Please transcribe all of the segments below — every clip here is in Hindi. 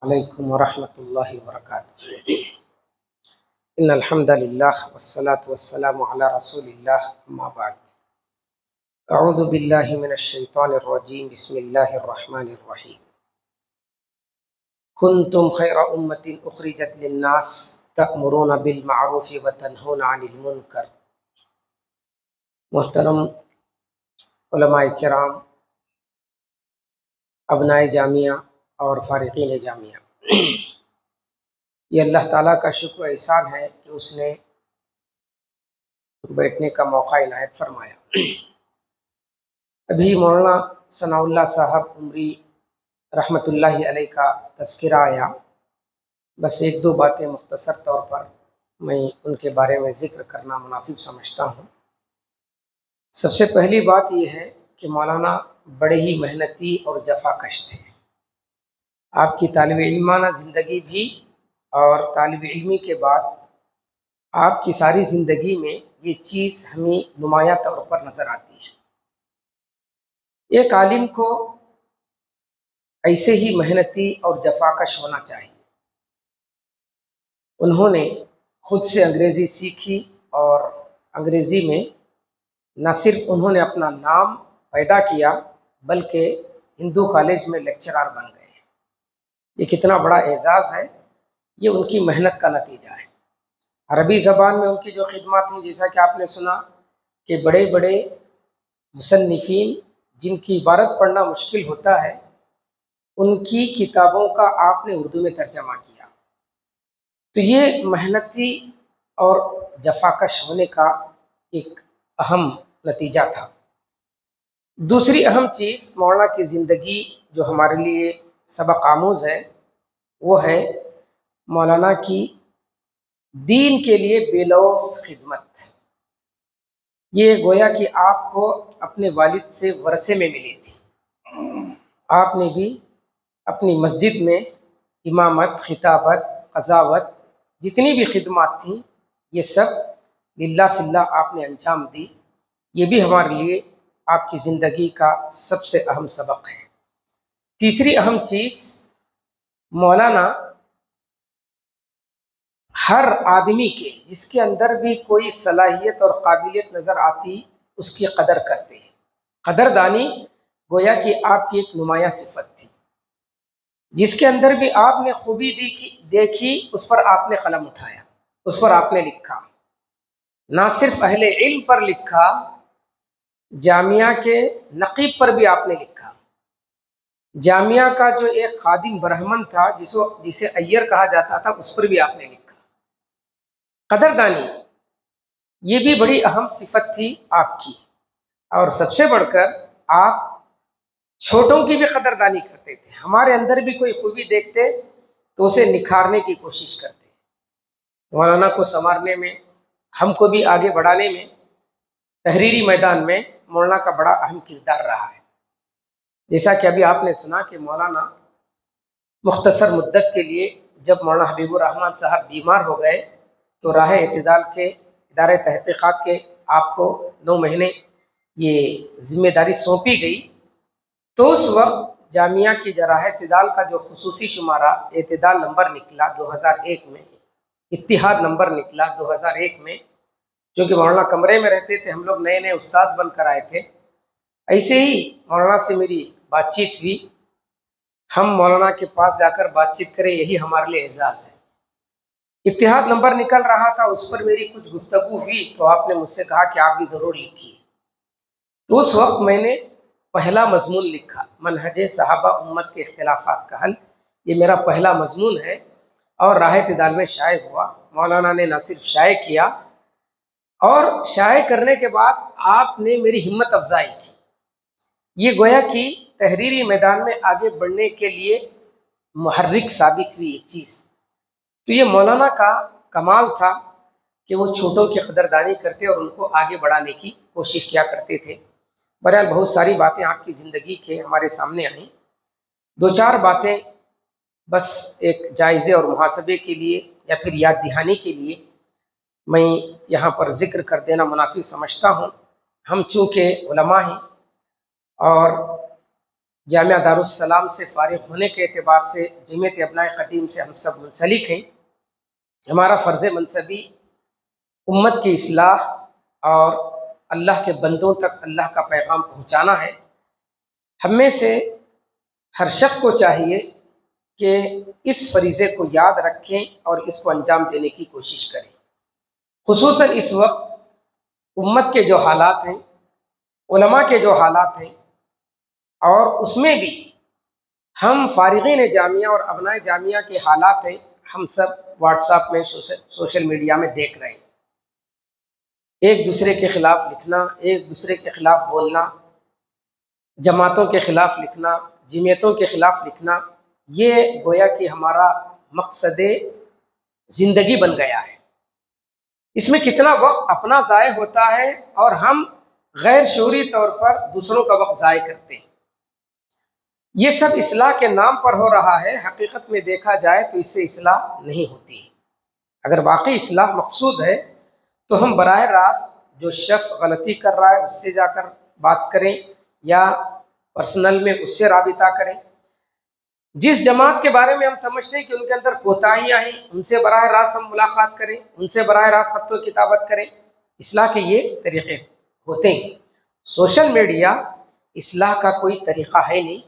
अलैकुम वरहमतुल्लाहि वबरकातुहू। इन्नल हम्दुलिल्लाह वस्सलातु वस्सलामु अला रसूलिल्लाह अम्मा बाद। अऊज़ु बिल्लाहि मिनश शैतानिर रजीम। बिस्मिल्लाहिर रहमानिर रहीम। कुंतुम खैरा उम्मतिन उखरिजत लिन्नास तअमुरूना बिल मारूफि व तन्हौना अनिल मुनकर। मुहतरम उलमाए किराम, अबनाए जामिया और फारिकीन जामिया, ये अल्लाह ताला का शुक्र एहसान है कि उसने बैठने का मौका इनायत फरमाया। अभी मौलाना सनाउल्लाह साहब उमरी रहमतुल्लाहि अलैह का तज़किरा आया। बस एक दो बातें मुख्तसर तौर पर मैं उनके बारे में ज़िक्र करना मुनासिब समझता हूँ। सबसे पहली बात यह है कि मौलाना बड़े ही मेहनती और जफाकश थे। आपकी तालिब इल्माना ज़िंदगी भी और तालिब इल्मी के बाद आपकी सारी ज़िंदगी में ये चीज़ हमें नुमाया तौर पर नज़र आती है। एक आलिम को ऐसे ही मेहनती और जफाकश होना चाहिए। उन्होंने खुद से अंग्रेज़ी सीखी और अंग्रेज़ी में न सिर्फ उन्होंने अपना नाम पैदा किया बल्कि हिंदू कॉलेज में लेक्चरर बन गए। ये कितना बड़ा एजाज़ है, ये उनकी मेहनत का नतीजा है। अरबी ज़बान में उनकी जो खिदमत थी, जैसा कि आपने सुना कि बड़े बड़े मुसन्निफ़ीन जिनकी इबारत पढ़ना मुश्किल होता है, उनकी किताबों का आपने उर्दू में तर्जमा किया। तो ये मेहनती और जफाकश होने का एक अहम नतीजा था। दूसरी अहम चीज़ मौलाना की ज़िंदगी जो हमारे लिए सबक आमूज़ है, वो है मौलाना की दीन के लिए बेलौस खिदमत। ये गोया कि आपको अपने वालिद से वरसे में मिली थी। आपने भी अपनी मस्जिद में इमामत, खिताबत, क़ज़ावत, जितनी भी खिदमत थी, ये सब लिल्लाह फिल्लाह आपने अंजाम दी। ये भी हमारे लिए आपकी ज़िंदगी का सबसे अहम सबक है। तीसरी अहम चीज़, मौलाना हर आदमी के जिसके अंदर भी कोई सलाहियत और काबिलियत नज़र आती, उसकी कदर करते हैं। कदरदानी गोया कि आपकी एक नुमाया सिफत थी। जिसके अंदर भी आपने खूबी देखी, उस पर आपने कलम उठाया, उस पर आपने लिखा। ना सिर्फ अहले इल्म पर लिखा, जामिया के नकीब पर भी आपने लिखा। जामिया का जो एक खादिम ब्राह्मण था जिसे अय्यर कहा जाता था, उस पर भी आपने लिखा। कदरदानी ये भी बड़ी अहम सिफत थी आपकी। और सबसे बढ़कर आप छोटों की भी कदरदानी करते थे। हमारे अंदर भी कोई खूबी देखते तो उसे निखारने की कोशिश करते। मौलाना को संवारने में, हमको भी आगे बढ़ाने में, तहरीरी मैदान में मौलाना का बड़ा अहम किरदार रहा है। जैसा कि अभी आपने सुना कि मौलाना मुख्तसर मुद्दत के लिए जब मौलाना हबीबुर रहमान साहब बीमार हो गए तो राह इत्तिदाल के इदारे तहक़ीक़ात के आपको 9 महीने ये जिम्मेदारी सौंपी गई। तो उस वक्त जामिया की राह इत्तिदाल का जो खुसूसी शुमारा इत्तिदाल नंबर निकला 2001 में, इत्तिहाद नंबर निकला 2001 में, जो कि मौलाना कमरे में रहते थे, हम लोग नए नए उस्ताद बनकर आए थे। ऐसे ही मौलाना से मेरी बातचीत हुई। हम मौलाना के पास जाकर बातचीत करें, यही हमारे लिए एजाज़ है। इत्तिहाद नंबर निकल रहा था, उस पर मेरी कुछ गुफ्तगू हुई तो आपने मुझसे कहा कि आप भी ज़रूर लिखिए। तो उस वक्त मैंने पहला मजमून लिखा, मनहज सहाबा उम्मत के इख्तिलाफात का हल। ये मेरा पहला मजमून है और राह इत्तिदाल में शाये हुआ। मौलाना ने न सिर्फ शाये किया, और शाये करने के बाद आपने मेरी हिम्मत अफजाई की। ये गोया कि तहरीरी मैदान में आगे बढ़ने के लिए मुहर्रिक साबित हुई एक चीज़। तो ये मौलाना का कमाल था कि वो छोटों की कदरदानी करते और उनको आगे बढ़ाने की कोशिश किया करते थे। बहरहाल बहुत सारी बातें आपकी ज़िंदगी के हमारे सामने आई। 2-4 बातें बस एक जायज़े और मुहासबे के लिए या फिर याद दहानी के लिए मैं यहाँ पर ज़िक्र कर देना मुनासिब समझता हूँ। हम चूँकि उलमा हैं और जामिया दारुस्सलाम से फारिग होने के एतबार से जमीयत अबनाए क़दीम से हम सब मुंसलिक हैं। हमारा फ़र्ज़ मनसबी उम्मत की इस्लाह और अल्लाह के बंदों तक अल्लाह का पैगाम पहुँचाना है। हम में से हर शख्स को चाहिए कि इस फरीज़े को याद रखें और इसको अंजाम देने की कोशिश करें। खुसूसन इस वक्त उम्मत के जो हालात हैं, उलमा के जो हालात हैं, और उसमें भी हम फारिगीन जामिया और अबनाए जामिया के हालात हैं, हम सब व्हाट्सएप में सोशल मीडिया में देख रहे हैं। एक दूसरे के खिलाफ लिखना, एक दूसरे के खिलाफ बोलना, जमातों के खिलाफ लिखना, जमीयतों के खिलाफ लिखना, ये गोया कि हमारा मकसद ज़िंदगी बन गया है। इसमें कितना वक्त अपना ज़ाय होता है और हम गैर शऊरी तौर पर दूसरों का वक्त ज़ाय करते हैं। ये सब इस्लाह के नाम पर हो रहा है। हकीकत में देखा जाए तो इससे इस्लाह नहीं होती। अगर वाकई इस्लाह मकसूद है तो हम बराह रास्त जो शख्स गलती कर रहा है उससे जाकर बात करें या पर्सनल में उससे राबिता करें। जिस जमात के बारे में हम समझते हैं कि उनके अंदर कोताहियाँ हैं, उनसे बराह रास्त हम मुलाकात करें, उनसे बराह रास्त खत्तो किताबत करें। इस्लाह के ये तरीक़े होते हैं। सोशल मीडिया इस्लाह का कोई तरीक़ा है नहीं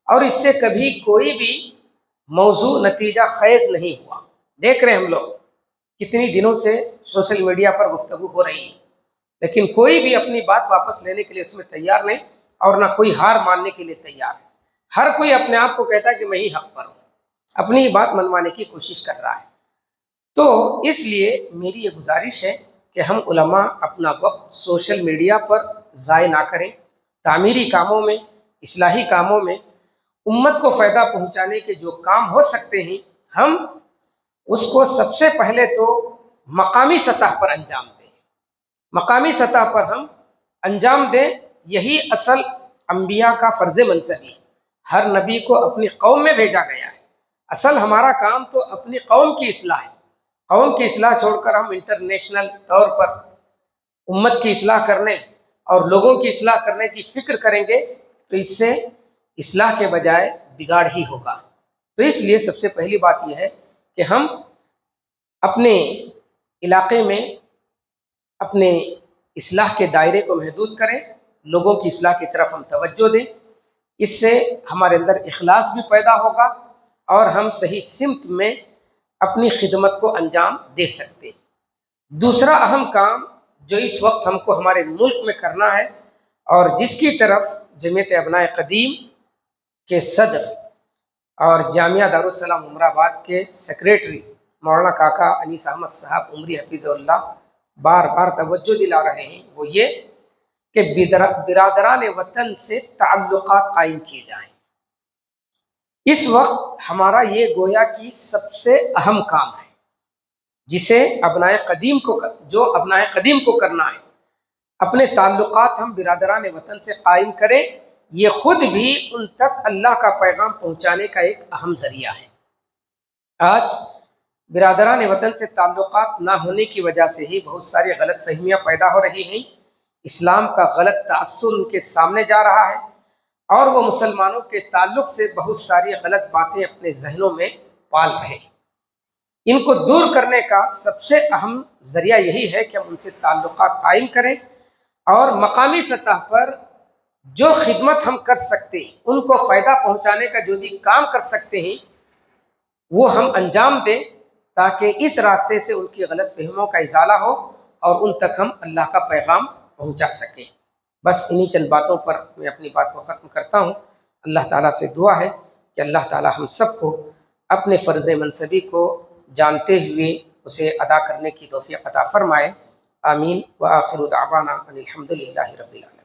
और इससे कभी कोई भी मौजू नतीजा ख़ैज़ नहीं हुआ। देख रहे हैं हम लोग कितनी दिनों से सोशल मीडिया पर गुफ्तगू हो रही है, लेकिन कोई भी अपनी बात वापस लेने के लिए उसमें तैयार नहीं और ना कोई हार मानने के लिए तैयार है। हर कोई अपने आप को कहता है कि मैं ही हक पर हूँ, अपनी बात मनवाने की कोशिश कर रहा है। तो इसलिए मेरी ये गुजारिश है कि हम उलमा अपना वक्त सोशल मीडिया पर ज़ाय ना करें। तामीरी कामों में, इस्लाही कामों में, उम्मत को फ़ायदा पहुँचाने के जो काम हो सकते हैं हम उसको सबसे पहले तो मकामी सतह पर अंजाम दें। मकामी सतह पर हम अंजाम दें, यही असल अंबिया का फ़र्ज़ मनसबी। हर नबी को अपनी कौम में भेजा गया है। असल हमारा काम तो अपनी कौम की इस्लाह है। कौम की इस्लाह छोड़कर हम इंटरनेशनल तौर पर उम्मत की इस्लाह करने और लोगों की इस्लाह करने की फ़िक्र करेंगे तो इससे इस्लाह के बजाय बिगाड़ ही होगा। तो इसलिए सबसे पहली बात यह है कि हम अपने इलाके में अपने इस्लाह के दायरे को महदूद करें, लोगों की इस्लाह की तरफ हम तवज्जो दें। इससे हमारे अंदर इखलास भी पैदा होगा और हम सही सिमत में अपनी खिदमत को अंजाम दे सकते हैं। दूसरा अहम काम जो इस वक्त हमको हमारे मुल्क में करना है और जिसकी तरफ जमीयत अबनाए क़दीम के सदर और जामिया दारुस्सलाम उमराबाद के सेक्रेटरी मौलाना काका अनीस अहमद साहब उमरी हफीज़ुल्लाह बार बार तवज्जो दिला रहे हैं, वो ये कि बिरादरान वतन से ताल्लुकात कायम किए जाएं। इस वक्त हमारा ये गोया की सबसे अहम काम है जिसे अबनाए क़दीम को करना है। अपने ताल्लुकात हम बिरादरान वतन से कायम करें, ये खुद भी उन तक अल्लाह का पैगाम पहुँचाने का एक अहम ज़रिया है। आज बिरादरान वतन से ताल्लुकात ना होने की वजह से ही बहुत सारी गलत फहमियाँ पैदा हो रही हैं। इस्लाम का गलत तासुर उनके सामने जा रहा है और वो मुसलमानों के ताल्लुक़ से बहुत सारी गलत बातें अपने जहनों में पाल रहे हैं। इनको दूर करने का सबसे अहम ज़रिया यही है कि हम उनसे ताल्लुकात कायम करें और मकामी सतह पर जो खिदमत हम कर सकते हैं, उनको फ़ायदा पहुँचाने का जो भी काम कर सकते हैं वो हम अंजाम दें, ताकि इस रास्ते से उनकी गलत फहमों का इज़ाला हो और उन तक हम अल्लाह का पैगाम पहुँचा सकें। बस इन्हीं चंद बातों पर मैं अपनी बात को ख़त्म करता हूँ। अल्लाह ताला से दुआ है कि अल्लाह ताला हम सबको अपने फ़र्ज़ मनसबी को जानते हुए उसे अदा करने की तौफ़ीक़ अता फ़रमाए। आमीन व आखिरु दावाना अनिल हम्दुलिल्लाहि रब्बिल आलमीन।